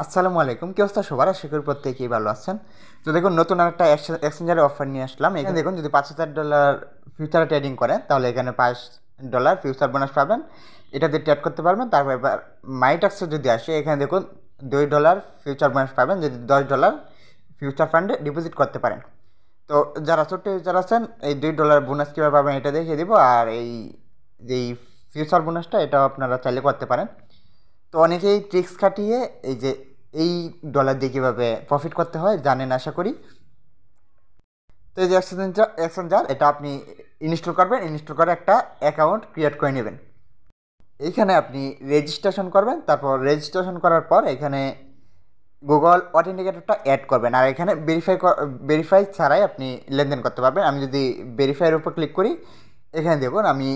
আসসালামু আলাইকুম। কি অবস্থা সবার? আশা করি প্রত্যেকেই ভালো আছেন। তো দেখুন, নতুন আরেকটা এক্সচেঞ্জারের অফার নিয়ে আসলাম। এখানে দেখুন, যদি $৫,০০০ ফিউচারে ট্রেডিং করেন তাহলে এখানে $5 ফিউচার বোনাস পাবেন। এটা দিয়ে ট্রেড করতে পারবেন। তারপর এবার মাইটাক্সে যদি আসে, এখানে দেখুন $2 ফিউচার বোনাস পাবেন যদি $10 ফিউচার ফান্ডে ডিপোজিট করতে পারেন। তো যারা ছোট্ট ইউজার আছেন, এই $2 বোনাস কীভাবে পাবেন এটা দেখিয়ে দিব। আর এই যেই ফিউচার বোনাসটা এটাও আপনারা চাইলে করতে পারেন। তো অনেকেই ট্রিক্স খাটিয়ে এই যে এই ডলার দিয়ে কীভাবে প্রফিট করতে হয় জানেন আশা করি। তো এই যে এক্সচেঞ্জার এটা আপনি ইনস্টল করবেন, ইনস্টল করে একটা অ্যাকাউন্ট ক্রিয়েট করে নেবেন। এইখানে আপনি রেজিস্ট্রেশন করবেন। তারপর রেজিস্ট্রেশন করার পর এখানে গুগল অথেন্টিকেটরটা অ্যাড করবেন। আর এখানে ভেরিফাই ছাড়াই আপনি লেনদেন করতে পারবেন। আমি যদি ভেরিফাইয়ের উপর ক্লিক করি, এখানে দেখুন আমি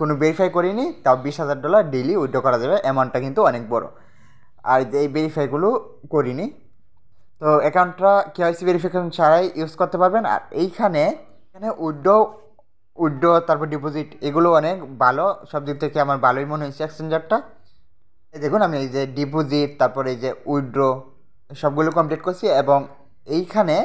কোনো ভেরিফাই করিনি, তাও $20,000 ডেইলি উইথড্র করা যাবে। অ্যামাউন্টটা কিন্তু অনেক বড়। আর এই ভেরিফাইগুলো করিনি। তো অ্যাকাউন্টটা কেওয়াইসি ভেরিফিকেশন ছাড়াই ইউজ করতে পারবেন। আর এখানে উইথড্র তারপর ডিপোজিট এগুলো অনেক ভালো, সব দিক থেকে আমার ভালোই মনে হয়েছে এক্সচেঞ্জারটা। এই দেখুন, আমি এই যে ডিপোজিট তারপর এই যে উইথড্র সবগুলো কমপ্লিট করছি এবং এইখানে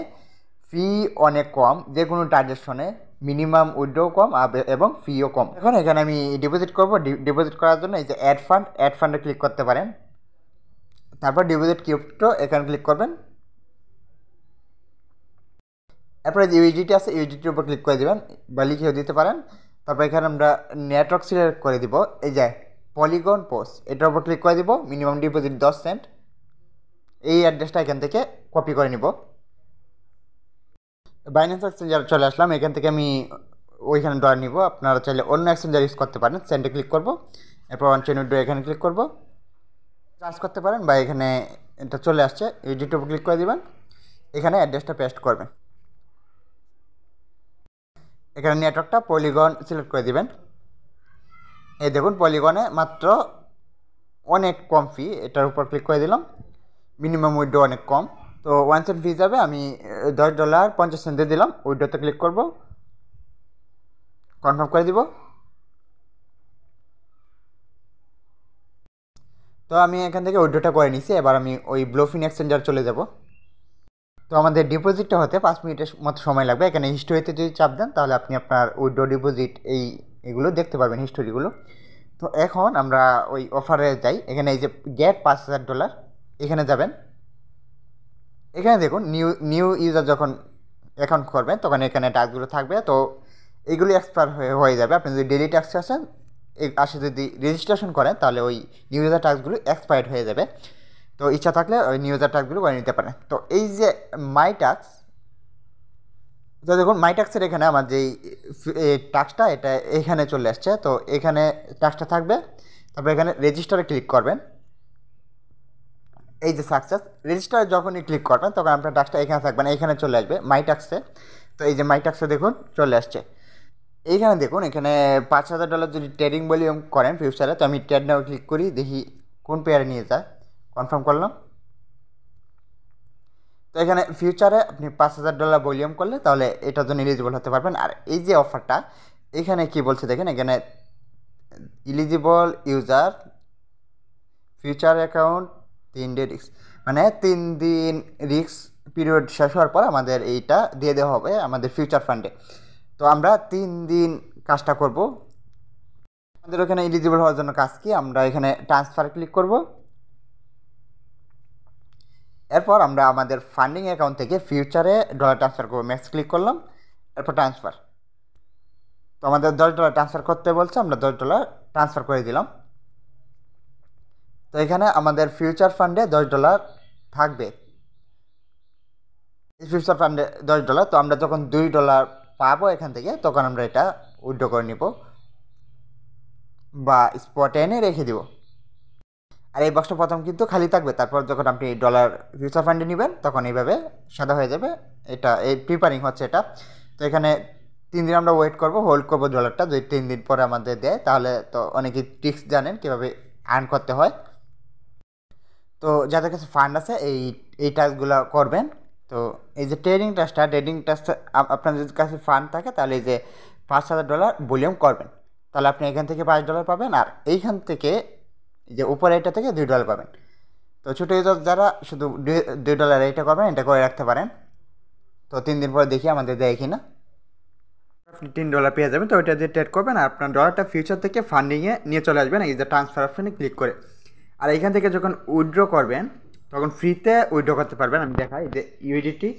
ফি অনেক কম। যে কোনো ট্রানজ্যাকশনে মিনিমাম উইথড্র কম এবং ফিও কম। এখন এখানে আমি ডিপোজিট করব। ডিপোজিট করার জন্য এই যে অ্যাড ফান্ডে ক্লিক করতে পারেন। তারপর ডিপোজিট ক্রিপ্টো এখানে ক্লিক করবেন। এরপরে যে ইউএসডিটি আছে, ইউএসডিটির উপর ক্লিক করে দেবেন বা লিখেও দিতে পারেন। তারপর এখানে আমরা নেটওয়ার্ক সিলেক্ট করে দিব। এই যে পলিগন পোস্ট এটার উপর ক্লিক করে দিব। Minimum deposit 10 cent. এই অ্যাড্রেসটা এখান থেকে কপি করে নিব। বাইন্যান্স এক্সচেঞ্জার চলে আসলাম। এখান থেকে আমি ওইখানে ডলার নিব। আপনারা চাইলে অন্য এক্সচেঞ্জার ইউজ করতে পারেন। সেন্টে ক্লিক করব। এরপর অন চেইন উইথড্র এখানে ক্লিক করব। চার্জ করতে পারেন বা এখানে এটা চলে আসছে, ইউএসডিটির উপর ক্লিক করে দিবেন। এখানে অ্যাড্রেসটা পেস্ট করবেন। এখানে নেটওয়ার্কটা পলিগন সিলেক্ট করে দিবেন। এই দেখুন, পলিগনে মাত্র অনেক কম ফি, এটার উপর ক্লিক করে দিলাম। মিনিমাম উইথড্র অনেক কম। তো 1 সেন্ট ফি যাবে, আমি $10.50 দিয়ে দিলাম। উইথড্রতে ক্লিক করব, কনফার্ম করে দিব। তো আমি এখান থেকে উইথড্রটা করে নিছি। এবার আমি ওই ব্লুফিন এক্সচেঞ্জার চলে যাব। তো আমাদের ডিপোজিটটা হতে 5 মিনিটের মতো সময় লাগবে। এখানে হিস্টোরিতে যদি চাপ দেন তাহলে আপনি আপনার উইথড্র ডিপোজিট এগুলো দেখতে পারবেন, হিস্টোরিগুলো। তো এখন আমরা ওই অফারে যাই। এখানে এই যে গেট $5,000 এখানে যাবেন। এখানে দেখুন, নিউ ইউজার যখন অ্যাকাউন্ট করবেন তখন এখানে টাস্কগুলো থাকবে। তো এইগুলি এক্সপায়ার হয়ে যাবে। আপনি যদি ডেলি ট্যাক্স আসে যদি রেজিস্ট্রেশন করেন তাহলে ওই নিউ ইউজার টাস্কগুলো এক্সপায়ার্ড হয়ে যাবে। তো ইচ্ছা থাকলে ওই নিউ ইউজার টাস্কগুলো করে নিতে পারেন। তো এই যে মাই টাস্ক, তো দেখুন মাই টাস্কের এখানে আমার যেই টাস্কটা এটা এখানে চলে আসছে। তো এখানে টাস্কটা থাকবে। তারপর এখানে রেজিস্টারে ক্লিক করবেন। এই যে সাকসেস রেজিস্টারে যখনই ক্লিক করবেন তখন আপনার টাস্কটা এখানে থাকবে না, এখানে চলে আসবে মাই টাস্কে। তো এই যে মাই টাস্কে দেখুন চলে আসছে। এইখানে দেখুন, এখানে $5,000 যদি ট্রেডিং ভলিউম করেন ফিউচারে, তো আমি ট্রেড নাও ক্লিক করি, দেখি কোন পেয়ারে নিয়ে যায়। কনফার্ম করলাম। তো এখানে ফিউচারে আপনি $5,000 ভলিউম করলে তাহলে এটার জন্য এলিজিবল হতে পারবেন। আর এই যে অফারটা এখানে কি বলছে দেখেন, এখানে eligible user future account 3 day risk, মানে 3 দিন রিস্ক পিরিয়ড শেষ হওয়ার পর আমাদের এইটা দিয়ে দেওয়া হবে আমাদের ফিউচার ফান্ডে। তো আমরা 3 দিন কাজটা করব। আমাদের ওখানে এলিজিবল হওয়ার জন্য কাজ কি, আমরা এখানে ট্রান্সফার ক্লিক করব। এরপর আমরা আমাদের ফান্ডিং অ্যাকাউন্ট থেকে ফিউচারে ডলার ট্রান্সফার করবো। ম্যাক্স ক্লিক করলাম, এরপর ট্রান্সফার। তো আমাদের $10 ট্রান্সফার করতে বলছে, আমরা $10 ট্রান্সফার করে দিলাম। তো এখানে আমাদের ফিউচার ফান্ডে $10 থাকবে। এই ফিউচার ফান্ডে $10। তো আমরা যখন $2 পাবো এখান থেকে তখন আমরা এটা উইথড্র করে নিব বা স্পটে এনে রেখে দিব। আর এই বক্সটা প্রথম কিন্তু খালি থাকবে। তারপর যখন আপনি ডলার ফিউচার ফান্ডে নেবেন তখন এইভাবে সাদা হয়ে যাবে। এটা এই প্রিপারিং হচ্ছে এটা। তো এখানে 3 দিন আমরা ওয়েট করব, হোল্ড করবো ডলারটা। যদি 3 দিন পরে আমাদের দেয় তাহলে তো অনেকে ট্রিক্স জানেন কীভাবে আর্ন করতে হয়। তো যাদের কাছে ফান্ড আছে এই টাস্কগুলো করবেন। তো এই যে ট্রেডিং টাস্কটা আপনাদের কাছে ফান্ড থাকে তাহলে এই যে $5,000 ভলিউম করবেন, তাহলে আপনি এখান থেকে $5 পাবেন। আর এইখান থেকে যে উপরে এটা থেকে $2 পাবেন। তো ছোটো ইউজার যারা শুধু $2 এটা করবেন, এটা করে রাখতে পারেন। তো 3 দিন পরে দেখি আমাদের দেয় কিনা। আপনি $3 পেয়ে যাবেন। তো ওইটা দিয়ে ট্রেড করবেন আর আপনার ডলারটা ফিউচার থেকে ফান্ডিংয়ে নিয়ে চলে আসবেন এই যে ট্রান্সফার অপশনে ক্লিক করে। আর এইখান থেকে যখন উইথড্র করবেন তখন ফ্রিতে উইথড্র করতে পারবেন। আমি দেখাই যে ইউডিটি,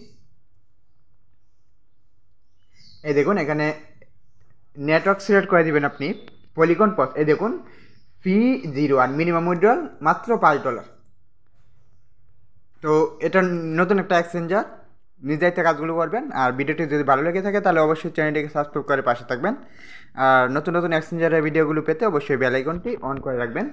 এই দেখুন এখানে নেটওয়ার্ক সিলেক্ট করে দিবেন আপনি পলিগন পস, এই দেখুন ফি 0 আর মিনিমাম উইথড্রল মাত্র $5। তো এটা নতুন একটা এক্সচেঞ্জার, নিজেইতে কাজগুলো করবেন। আর ভিডিওটি যদি ভালো লেগে থাকে তাহলে অবশ্যই চ্যানেলটিকে সাবস্ক্রাইব করে পাশে থাকবেন। আর নতুন নতুন এক্সচেঞ্জারের ভিডিওগুলো পেতে অবশ্যই বেল আইকনটি অন করে রাখবেন।